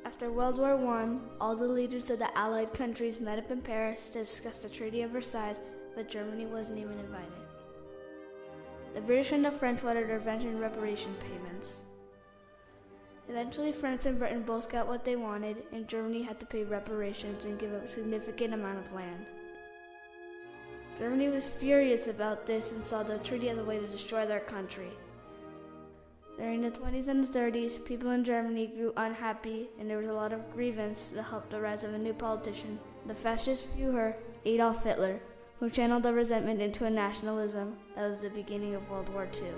After World War I, all the leaders of the Allied countries met up in Paris to discuss the Treaty of Versailles, but Germany wasn't even invited. The British and the French wanted revenge and reparation payments. Eventually, France and Britain both got what they wanted, and Germany had to pay reparations and give up a significant amount of land. Germany was furious about this and saw the treaty as a way to destroy their country. During the 20s and the 30s, people in Germany grew unhappy, and there was a lot of grievance that helped the rise of a new politician, the fascist Führer Adolf Hitler, who channeled the resentment into a nationalism that was the beginning of World War II.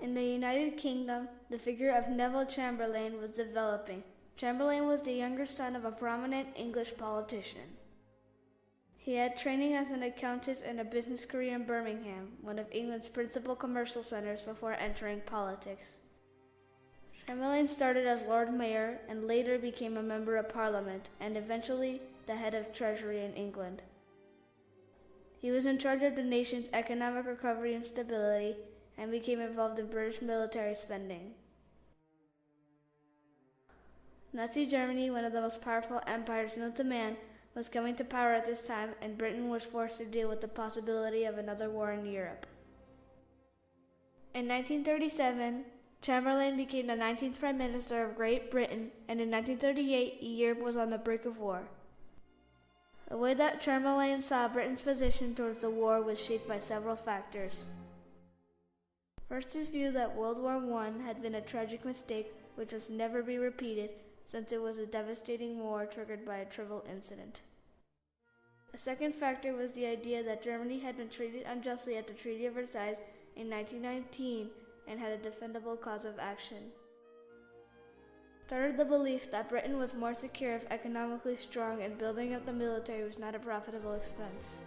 In the United Kingdom, the figure of Neville Chamberlain was developing. Chamberlain was the younger son of a prominent English politician. He had training as an accountant and a business career in Birmingham, one of England's principal commercial centers, before entering politics. Chamberlain started as Lord Mayor and later became a member of Parliament and eventually the head of Treasury in England. He was in charge of the nation's economic recovery and stability and became involved in British military spending. Nazi Germany, one of the most powerful empires known to man, was coming to power at this time, and Britain was forced to deal with the possibility of another war in Europe. In 1937, Chamberlain became the 19th Prime Minister of Great Britain, and in 1938, Europe was on the brink of war. The way that Chamberlain saw Britain's position towards the war was shaped by several factors. First, his view that World War I had been a tragic mistake which must never be repeated, since it was a devastating war triggered by a trivial incident. A second factor was the idea that Germany had been treated unjustly at the Treaty of Versailles in 1919 and had a defendable cause of action. Third, the belief that Britain was more secure if economically strong and building up the military was not a profitable expense.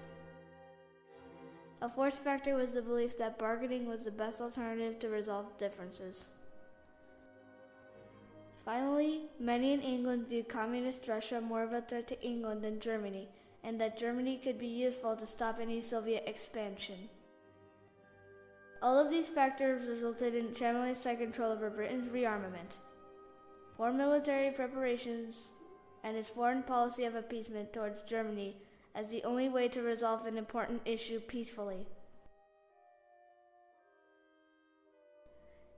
A fourth factor was the belief that bargaining was the best alternative to resolve differences. Finally, many in England viewed communist Russia more of a threat to England than Germany, and that Germany could be useful to stop any Soviet expansion. All of these factors resulted in Chamberlain's tight control over Britain's rearmament, foreign military preparations, and his foreign policy of appeasement towards Germany as the only way to resolve an important issue peacefully.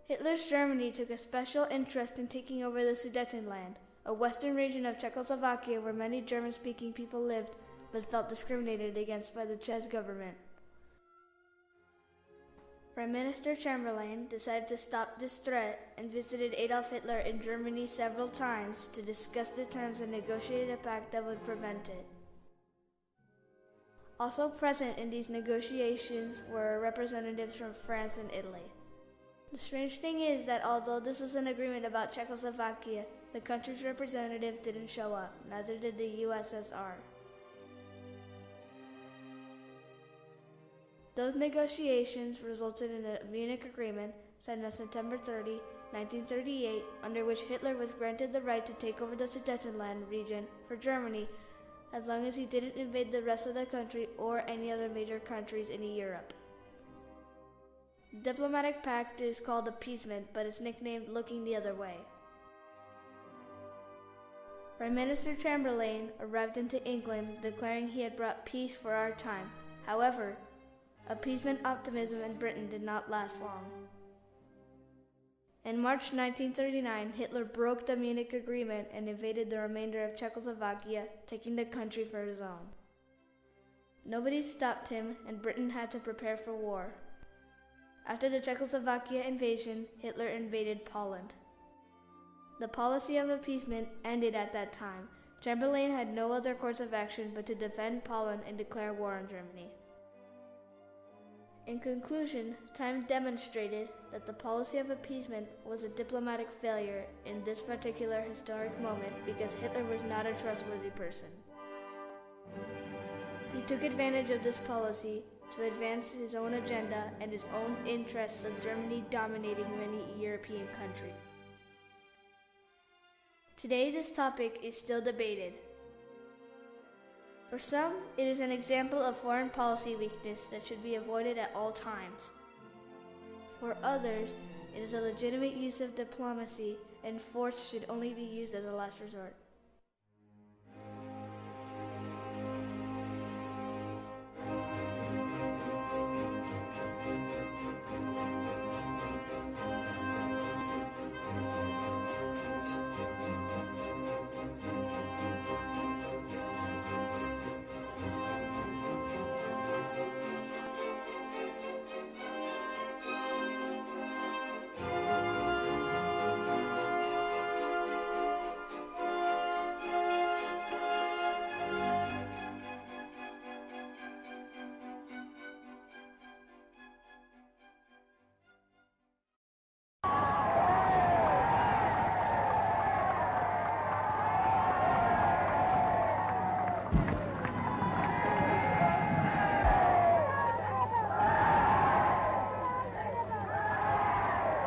Hitler's Germany took a special interest in taking over the Sudetenland, a western region of Czechoslovakia where many German-speaking people lived but felt discriminated against by the Czech government. Prime Minister Chamberlain decided to stop this threat and visited Adolf Hitler in Germany several times to discuss the terms and negotiate a pact that would prevent it. Also present in these negotiations were representatives from France and Italy. The strange thing is that although this was an agreement about Czechoslovakia, the country's representative didn't show up, neither did the USSR. Those negotiations resulted in a Munich Agreement signed on September 30, 1938, under which Hitler was granted the right to take over the Sudetenland region for Germany as long as he didn't invade the rest of the country or any other major countries in Europe. The diplomatic pact is called Appeasement, but it's nicknamed Looking the Other Way. Prime Minister Chamberlain arrived into England declaring he had brought peace for our time. However, appeasement optimism in Britain did not last long. In March 1939, Hitler broke the Munich Agreement and invaded the remainder of Czechoslovakia, taking the country for his own. Nobody stopped him, and Britain had to prepare for war. After the Czechoslovakia invasion, Hitler invaded Poland. The policy of appeasement ended at that time. Chamberlain had no other course of action but to defend Poland and declare war on Germany. In conclusion, time demonstrated that the policy of appeasement was a diplomatic failure in this particular historic moment because Hitler was not a trustworthy person. He took advantage of this policy to advance his own agenda and his own interests of Germany dominating many European countries. Today, this topic is still debated. For some, it is an example of foreign policy weakness that should be avoided at all times. For others, it is a legitimate use of diplomacy, and force should only be used as a last resort.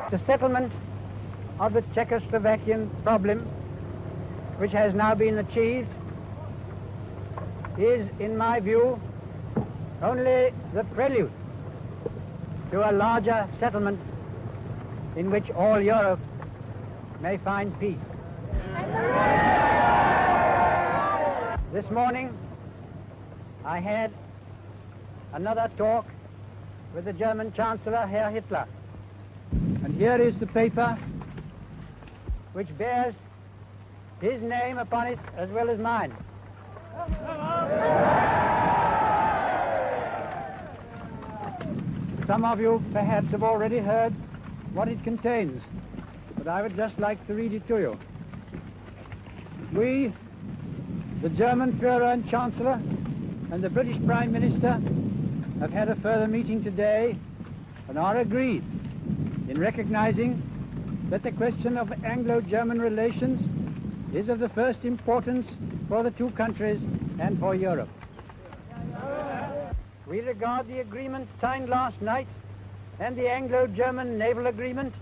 The settlement of the Czechoslovakian problem, which has now been achieved, is, in my view, only the prelude to a larger settlement in which all Europe may find peace. This morning, I had another talk with the German Chancellor, Herr Hitler. And here is the paper which bears his name upon it as well as mine. Some of you perhaps have already heard what it contains, but I would just like to read it to you. We, the German Führer and Chancellor, and the British Prime Minister have had a further meeting today and are agreed in recognizing that the question of Anglo-German relations is of the first importance for the two countries and for Europe. We regard the agreement signed last night and the Anglo-German naval agreement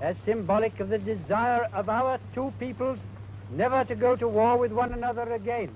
as symbolic of the desire of our two peoples never to go to war with one another again.